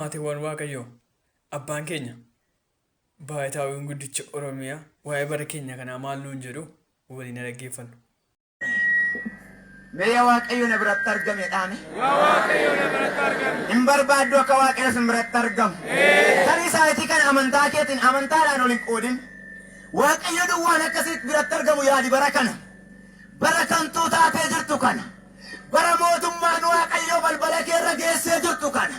Maatiiwwan Waaqayyoo abbaan keenya baay'ataawwan guddicha Oromiyaa waa'ee bara keenya kanaa maal nuun jedhu waliin dhaggeeffannu. Mee Waaqayyo na biratti argameedhaan hin barbaaddu akka Waaqayyo sin biratti argamu. Tarii isaatii kana amantaa keetiin amantaadhaan ol hin qoodin. Waaqayyo duwwaan akkasitti biratti argamu yaadi bara kana. Bara kantuu taatee jirtu kana. Bara mootummaan Waaqayyo balbala keerra geessee jirtu kana.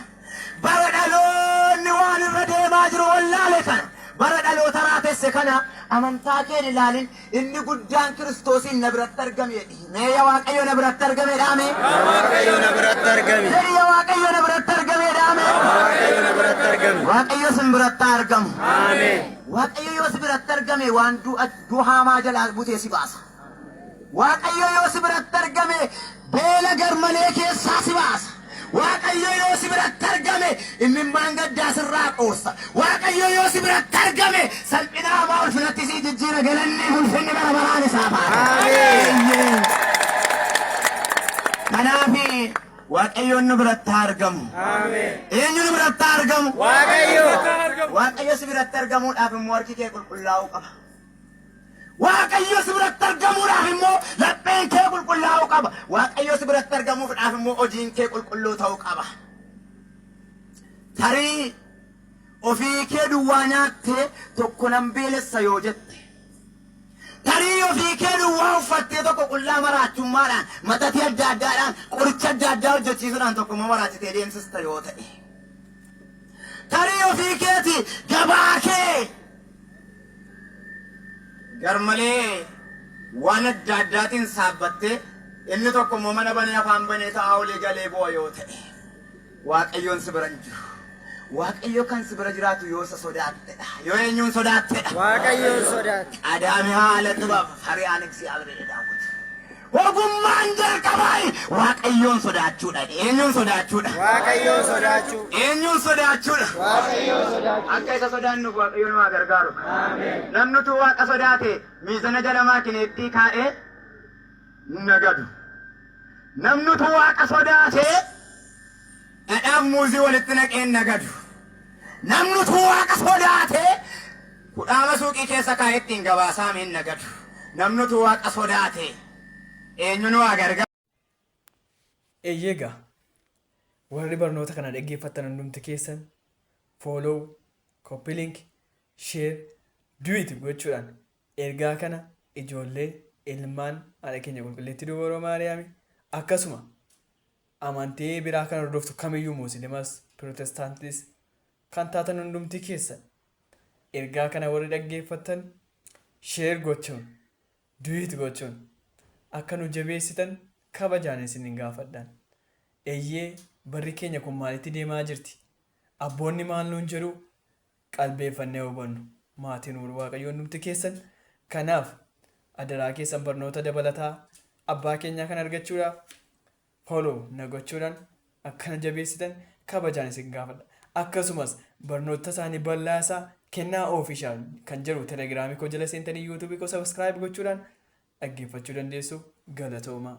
Bara dhaloonni waan irra deemaa jiru wallaale kana. Bara dhaloota raatesse kana amantaa keen ilaalin inni guddaan Kiristoosiin na biratti argameedhi. Mee Waaqayyo na biratti argameedhaame. Waaqayyo na biratti argame. Mee Waaqayyo na biratti argameedhaame. Waaqayyo na biratti argame. Waaqayyo sin biratti argamu. Ameen. Waaqayyo yoo si biratti argame waan du'aamaa jalaa butee si baasa. Waaqayyo yoo si biratti argame beela garmalee keessaa si baasa. Waaqayyo yoo si biratti argame inni maangaddaa sirraa qoosa. Waaqayyo yoo si biratti argame salphina hamaa ulfinatti si jijjiira galanni ulfinni bara baraan isaa baata. Kanaafi Waaqayyoon nu biratti argamu. Eenyu nu biratti argamu? Waaqayyo. Waaqayyo si biratti argamuudhaaf immoo harki kee qulqullaa'uu qaba. Waaqayyo si biratti argamuudhaaf immoo lapheen kee qulqullaa'uu qaba. Waaqayyo si biratti argamuudhaaf immoo hojiin kee qulqulluu ta'uu qaba. Tarii ofii kee duwwaa nyaattee tokko nan beelessa yoo jette. Tarii ofii kee duwwaa uffattee tokko qullaa maraachummaadhaan matatii adda addaadhaan qoricha adda addaa hojjechiisuudhaan tokko immoo maraachitee deemsista yoo ta'e. Tarii ofii keeti gabaa kee garmalee waan adda addaatiin saabbattee inni tokko immoo mana banee afaan banee taa'aa olii galee bu'a yoo ta'e. Waaqayyoon si bira hin jiru. Waaqayyo kan si bira jiraatu yoo isa sodaattedha. Yoo eenyuun sodaattedha. Waaqayyoon sodaate. Qadaami haala xubaaf hariyaan እግዚአብሔር daawwatu. Ogummaan jalqabaa Waaqayyoon sodaachuudha. Eenyuun sodaachuudha. Waaqayyoon sodaachuu. Eenyuun sodaachuudha. Waaqayyoon sodaachuu. Akka isa sodaannuuf Waaqayyoon waa gargaaru. Ameen. Namni tu Waaqa sodaate miizana jala maakineettii kaa'ee nagadu. Namni tu Waaqa sodaate dhadhaaf muuzii walitti naqee nagadu. Namni tu Waaqa sodaate kudhaama suuqii keessa kaa'ee ittiin gabaasaa meen nagadu. Namni tu Waaqa sodaate eenyuun waa gargaaru. Eeyyeegaa warri barnoota kana dhaggeeffatan hundumti keessan fooloo, koppilink, sheer, duwiti gochuudhaan ergaa kana ijoollee ilmaan haadha keenya qulqulleettii dubaroo Maariyaami akkasuma amantii biraa kan hordoftu kamiyyuu musliimas pirootestaantis kan taatan hundumti keessan ergaa kana warri dhaggeeffatan sheer gochuun duwiti gochuun akka nu jabeessitan kabajaan isin gaafadhaan. Eeyyee barri keenya kun maalitti deemaa jirti? Abboonni maal nuun jedhu qalbeeffannee hubannu. Maatiin Waaqayyoon hundumti keessan kanaaf adaraa keessan barnoota dabalataa abbaa keenyaa kan argachuudhaaf follow na gochuudhaan akkana jabeessitan kabajaan isin gaafadha. Akkasumas barnoota isaanii bal'aasaa kennaa official kan jedhu telegiraamii koo jala seentanii yuutuubii koo subscribe gochuudhaan dhaggeeffachuu dandeessu. Galatoomaa.